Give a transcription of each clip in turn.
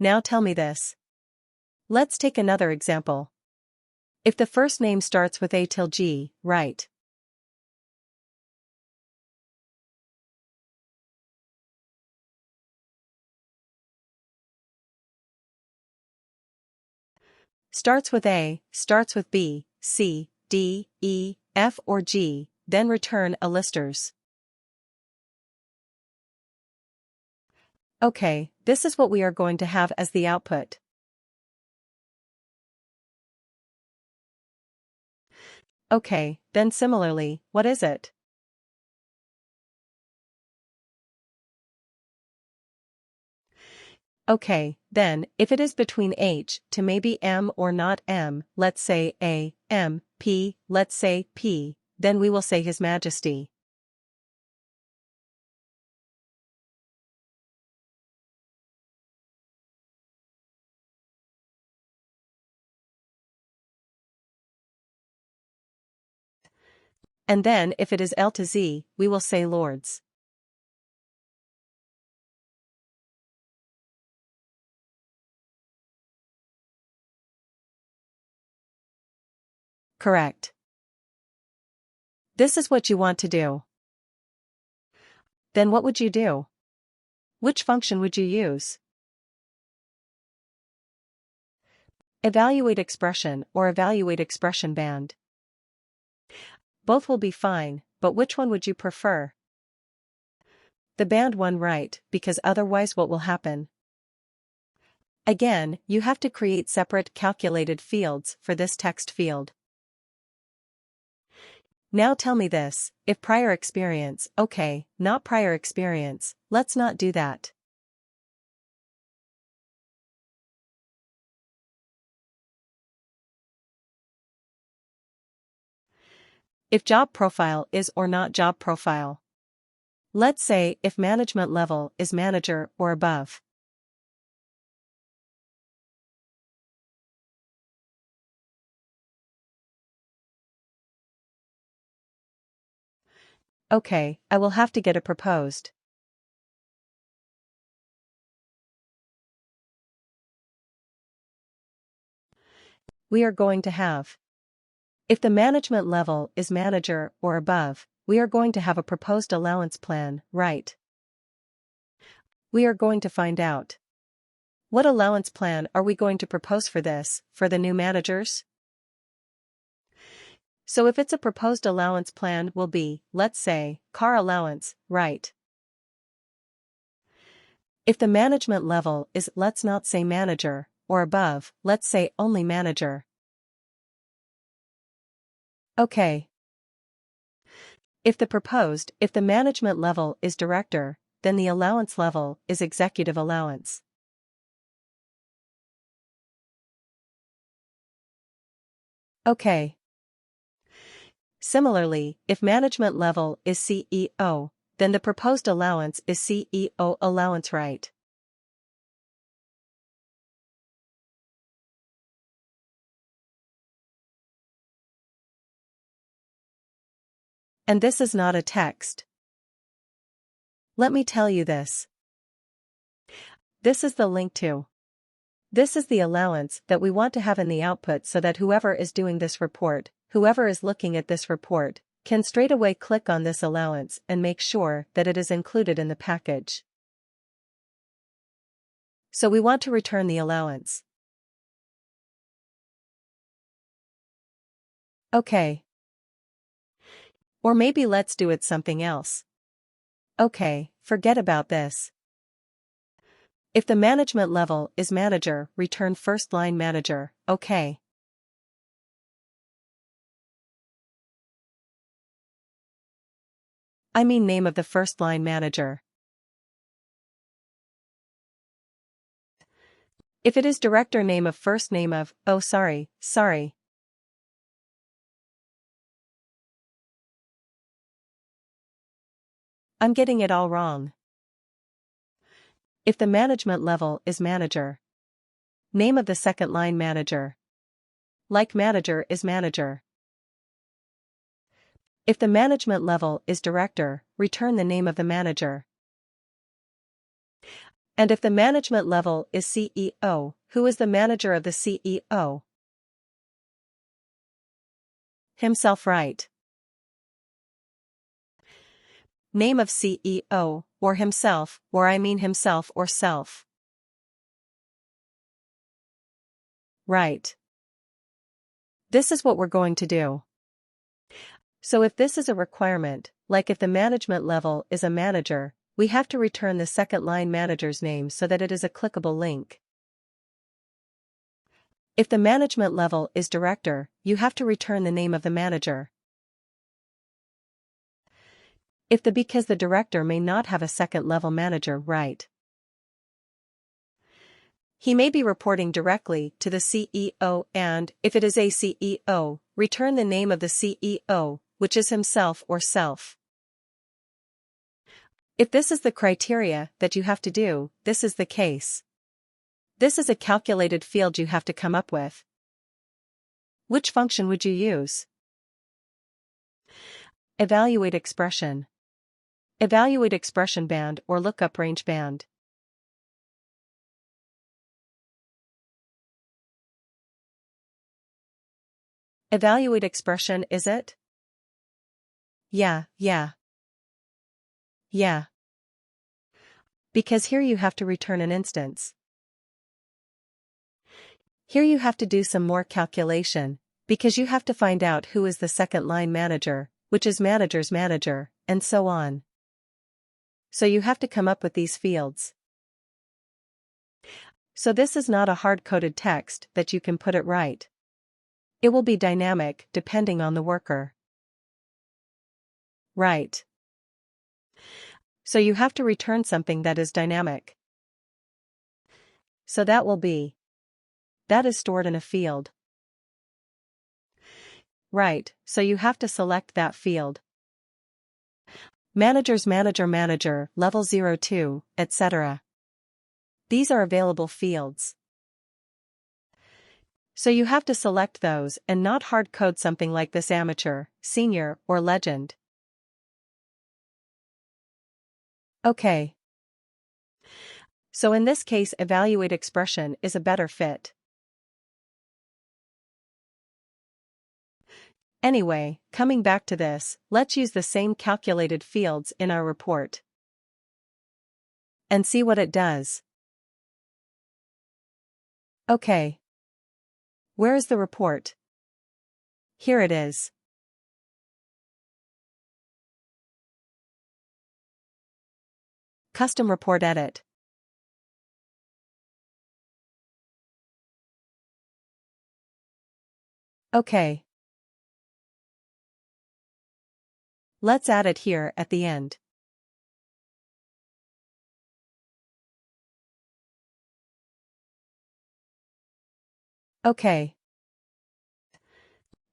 Now tell me this. Let's take another example. If the first name starts with A till G, write starts with A, starts with B, C, D, E, F or G, then return a listers. Okay, this is what we are going to have as the output. Okay, then similarly, what is it? Okay, then, if it is between H to maybe M or not M, let's say A, M, P, let's say P, then we will say His Majesty. And then if it is L to Z, we will say Lords. Correct. This is what you want to do. Then what would you do? Which function would you use? Evaluate expression or evaluate expression band. Both will be fine, but which one would you prefer? The band one, right, because otherwise what will happen? Again, you have to create separate calculated fields for this text field. Now tell me this, if prior experience, okay, not prior experience, let's not do that. If job profile is or not job profile. Let's say if management level is manager or above. Okay, I will have to get a proposed. We are going to have. If the management level is manager or above, we are going to have a proposed allowance plan, right? We are going to find out. What allowance plan are we going to propose for this, for the new managers? So if it's a proposed allowance plan will be, let's say, car allowance, right? If the management level is, let's not say manager, or above, let's say only manager. Okay. If the management level is director, then the allowance level is executive allowance. Okay. Similarly, if management level is CEO, then the proposed allowance is CEO allowance, right? And this is not a text. Let me tell you this. This is the link to. This is the allowance that we want to have in the output so that whoever is doing this report, whoever is looking at this report, can straight away click on this allowance and make sure that it is included in the package. So we want to return the allowance. Okay. Or maybe let's do it something else. Okay, forget about this. If the management level is manager, return first line manager, okay. I mean name of the first line manager. If it is director, name of first name of, oh sorry. I'm getting it all wrong. If the management level is manager. Name of the second line manager. Like manager is manager. If the management level is director, return the name of the manager. And if the management level is CEO, who is the manager of the CEO? Himself, right? Name of CEO, or himself, or I mean himself or self. Right. This is what we're going to do. So if this is a requirement, like if the management level is a manager, we have to return the second line manager's name so that it is a clickable link. If the management level is director, you have to return the name of the manager. Because the director may not have a second level manager, right? He may be reporting directly to the CEO, and, if it is a CEO, return the name of the CEO, which is himself or self. If this is the criteria that you have to do, this is the case. This is a calculated field you have to come up with. Which function would you use? Evaluate expression. Evaluate expression band or lookup range band. Evaluate expression, is it? Yeah. Because here you have to return an instance. Here you have to do some more calculation, because you have to find out who is the second line manager, which is manager's manager, and so on. So you have to come up with these fields. So this is not a hard-coded text that you can put it right. It will be dynamic depending on the worker. Right. So you have to return something that is dynamic. So that will be. That is stored in a field. Right, so you have to select that field. Managers manager, level 02, etc. These are available fields. So you have to select those and not hard code something like this: amateur, senior, or legend. Okay. So in this case, evaluate expression is a better fit. Anyway, coming back to this, let's use the same calculated fields in our report. And see what it does. Okay. Where is the report? Here it is. Custom report edit. Okay. Let's add it here at the end. Okay.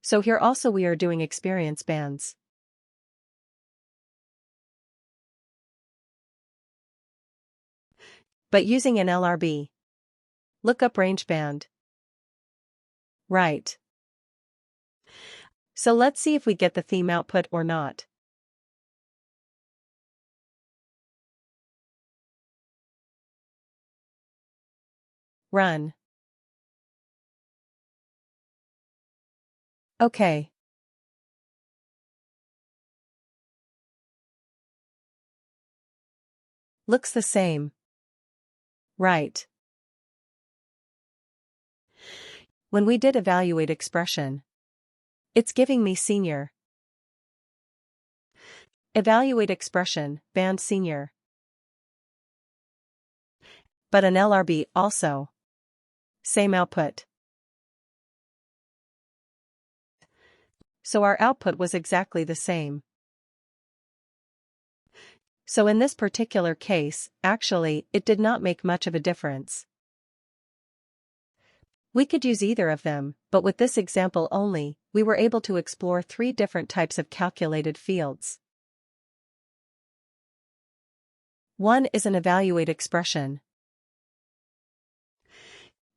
So here also we are doing experience bands. But using an LRB. Lookup range band. Right. So let's see if we get the theme output or not. Run. Okay. Looks the same. Right. When we did evaluate expression, it's giving me senior. Evaluate expression, band senior. But an LRB also. Same output. So our output was exactly the same. So in this particular case, actually, it did not make much of a difference. We could use either of them, but with this example only, we were able to explore 3 different types of calculated fields. One is an evaluate expression.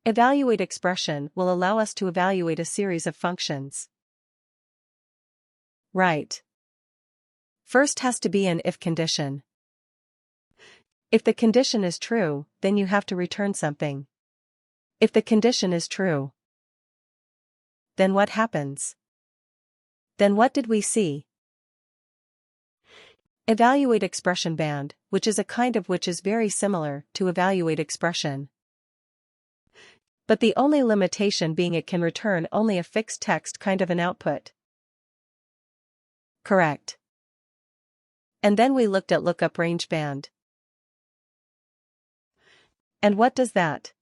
Evaluate expression will allow us to evaluate a series of functions. Right. First has to be an if condition. If the condition is true, then you have to return something. If the condition is true, then what happens? Then what did we see? Evaluate expression band, which is a kind of which is very similar to evaluate expression. But the only limitation being it can return only a fixed text kind of an output. Correct. And then we looked at lookup range band. And what does that?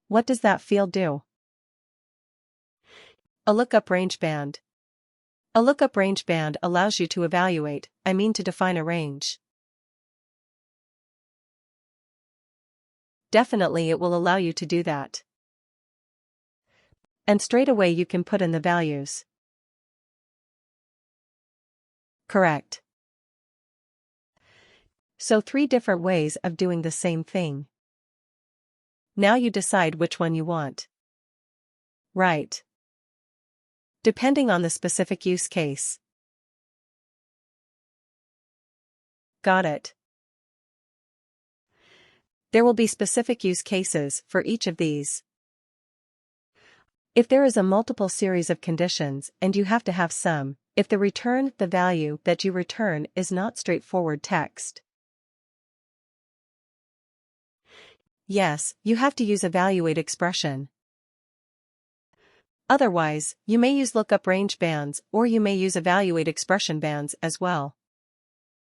What does that field do? A lookup range band. A lookup range band allows you to evaluate, to define a range. Definitely it will allow you to do that. And straight away you can put in the values. Correct. So 3 different ways of doing the same thing. Now you decide which one you want. Right. Depending on the specific use case. Got it. There will be specific use cases for each of these. If there is a multiple series of conditions and you have to have some, if the value that you return is not straightforward text. Yes, you have to use evaluate expression. Otherwise, you may use lookup range bands or you may use evaluate expression bands as well.